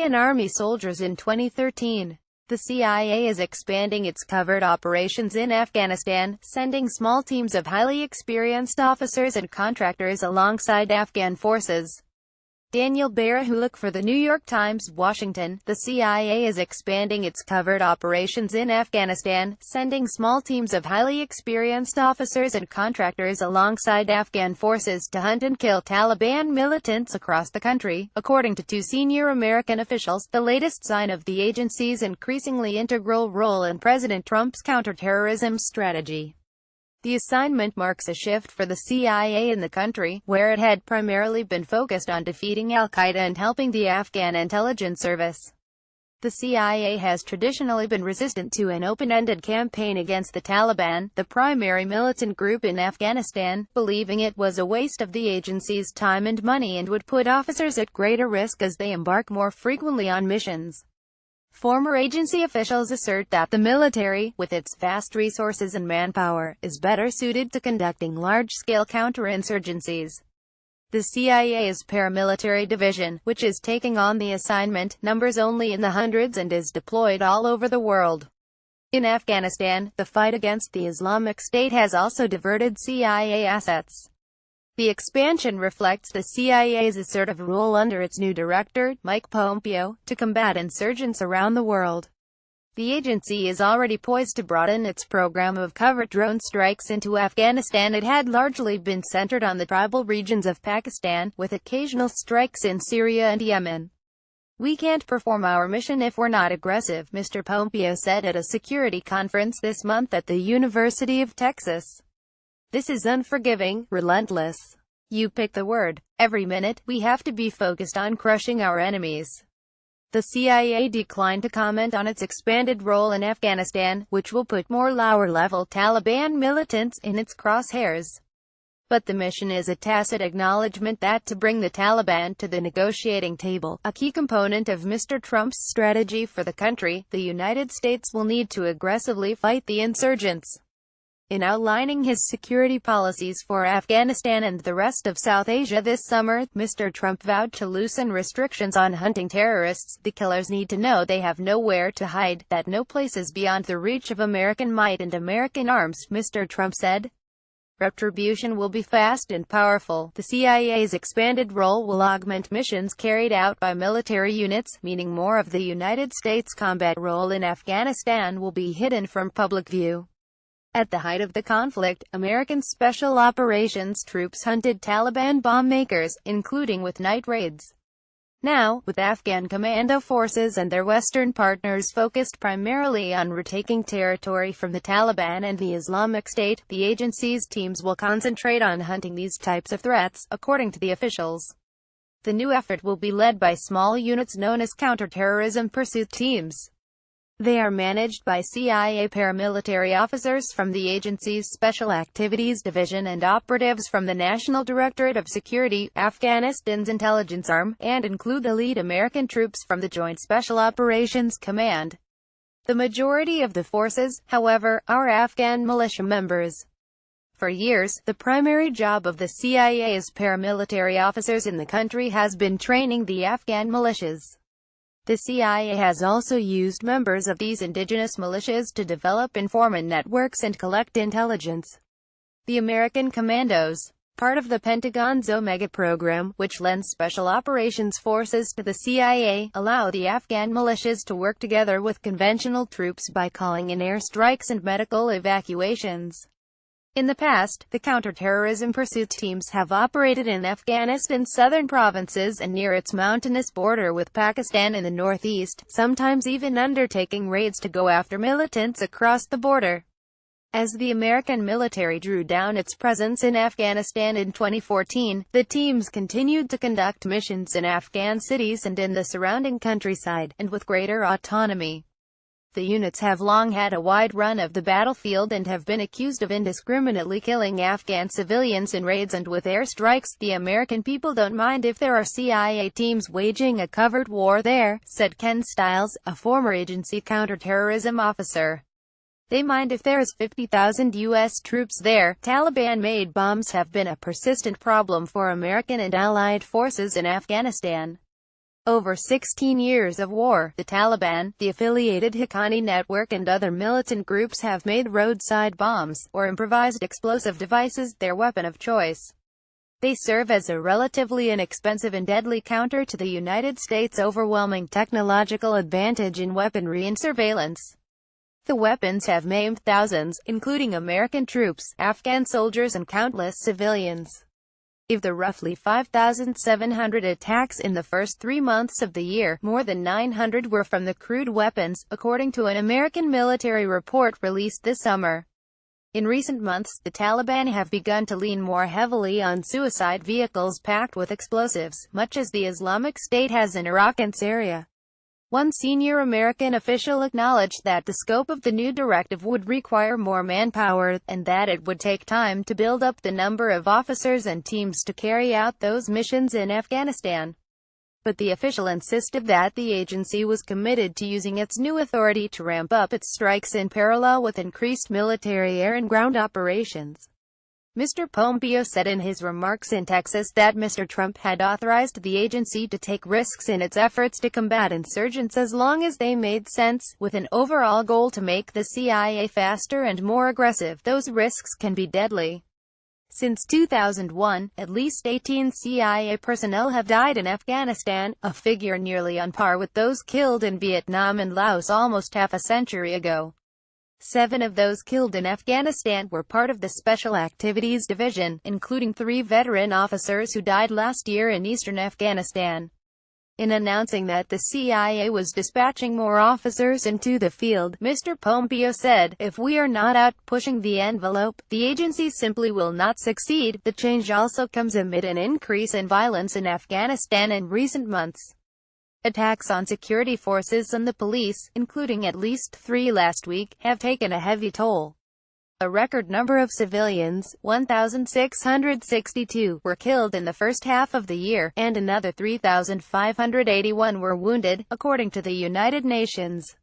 Afghan Army soldiers in 2013. The CIA is expanding its covert operations in Afghanistan, sending small teams of highly experienced officers and contractors alongside Afghan forces. Daniel Berehulak for The New York Times, Washington. The CIA is expanding its covert operations in Afghanistan, sending small teams of highly experienced officers and contractors alongside Afghan forces to hunt and kill Taliban militants across the country, according to two senior American officials, the latest sign of the agency's increasingly integral role in President Trump's counterterrorism strategy. The assignment marks a shift for the CIA in the country, where it had primarily been focused on defeating al-Qaeda and helping the Afghan intelligence service. The CIA has traditionally been resistant to an open-ended campaign against the Taliban, the primary militant group in Afghanistan, believing it was a waste of the agency's time and money and would put officers at greater risk as they embark more frequently on missions. Former agency officials assert that the military, with its vast resources and manpower, is better suited to conducting large-scale counterinsurgencies. The CIA's paramilitary division, which is taking on the assignment, numbers only in the hundreds and is deployed all over the world. In Afghanistan, the fight against the Islamic State has also diverted CIA assets. The expansion reflects the CIA's assertive role under its new director, Mike Pompeo, to combat insurgents around the world. The agency is already poised to broaden its program of covert drone strikes into Afghanistan. It had largely been centered on the tribal regions of Pakistan, with occasional strikes in Syria and Yemen. "We can't perform our mission if we're not aggressive," Mr. Pompeo said at a security conference this month at the University of Texas. "This is unforgiving, relentless. You pick the word. Every minute, we have to be focused on crushing our enemies." The CIA declined to comment on its expanded role in Afghanistan, which will put more lower-level Taliban militants in its crosshairs. But the mission is a tacit acknowledgement that to bring the Taliban to the negotiating table, a key component of Mr. Trump's strategy for the country, the United States will need to aggressively fight the insurgents. In outlining his security policies for Afghanistan and the rest of South Asia this summer, Mr. Trump vowed to loosen restrictions on hunting terrorists. "The killers need to know they have nowhere to hide, that no place is beyond the reach of American might and American arms," Mr. Trump said. "Retribution will be fast and powerful." The CIA's expanded role will augment missions carried out by military units, meaning more of the United States' combat role in Afghanistan will be hidden from public view. At the height of the conflict, American Special Operations troops hunted Taliban bomb makers, including with night raids. Now, with Afghan commando forces and their Western partners focused primarily on retaking territory from the Taliban and the Islamic State, the agency's teams will concentrate on hunting these types of threats, according to the officials. The new effort will be led by small units known as counterterrorism pursuit teams. They are managed by CIA paramilitary officers from the agency's Special Activities Division and operatives from the National Directorate of Security, Afghanistan's intelligence arm, and include elite American troops from the Joint Special Operations Command. The majority of the forces, however, are Afghan militia members. For years, the primary job of the CIA's paramilitary officers in the country has been training the Afghan militias. The CIA has also used members of these indigenous militias to develop informant networks and collect intelligence. The American Commandos, part of the Pentagon's Omega program, which lends special operations forces to the CIA, allow the Afghan militias to work together with conventional troops by calling in airstrikes and medical evacuations. In the past, the counterterrorism pursuit teams have operated in Afghanistan's southern provinces and near its mountainous border with Pakistan in the northeast, sometimes even undertaking raids to go after militants across the border. As the American military drew down its presence in Afghanistan in 2014, the teams continued to conduct missions in Afghan cities and in the surrounding countryside, and with greater autonomy. The units have long had a wide run of the battlefield and have been accused of indiscriminately killing Afghan civilians in raids and with airstrikes. "The American people don't mind if there are CIA teams waging a covert war there," said Ken Stiles, a former agency counterterrorism officer. "They mind if there's 50,000 U.S. troops there." Taliban-made bombs have been a persistent problem for American and Allied forces in Afghanistan. Over 16 years of war, the Taliban, the affiliated Haqqani network and other militant groups have made roadside bombs, or improvised explosive devices, their weapon of choice. They serve as a relatively inexpensive and deadly counter to the United States' overwhelming technological advantage in weaponry and surveillance. The weapons have maimed thousands, including American troops, Afghan soldiers and countless civilians. Of the roughly 5,700 attacks in the first 3 months of the year, more than 900 were from the crude weapons, according to an American military report released this summer. In recent months, the Taliban have begun to lean more heavily on suicide vehicles packed with explosives, much as the Islamic State has in Iraq and Syria. One senior American official acknowledged that the scope of the new directive would require more manpower, and that it would take time to build up the number of officers and teams to carry out those missions in Afghanistan. But the official insisted that the agency was committed to using its new authority to ramp up its strikes in parallel with increased military air and ground operations. Mr. Pompeo said in his remarks in Texas that Mr. Trump had authorized the agency to take risks in its efforts to combat insurgents as long as they made sense, with an overall goal to make the CIA faster and more aggressive. Those risks can be deadly. Since 2001, at least 18 CIA personnel have died in Afghanistan, a figure nearly on par with those killed in Vietnam and Laos almost half a century ago. 7 of those killed in Afghanistan were part of the Special Activities Division, including 3 veteran officers who died last year in eastern Afghanistan. In announcing that the CIA was dispatching more officers into the field, Mr. Pompeo said, "If we are not out pushing the envelope, the agency simply will not succeed." The change also comes amid an increase in violence in Afghanistan in recent months. Attacks on security forces and the police, including at least 3 last week, have taken a heavy toll. A record number of civilians, 1,662, were killed in the first half of the year, and another 3,581 were wounded, according to the United Nations.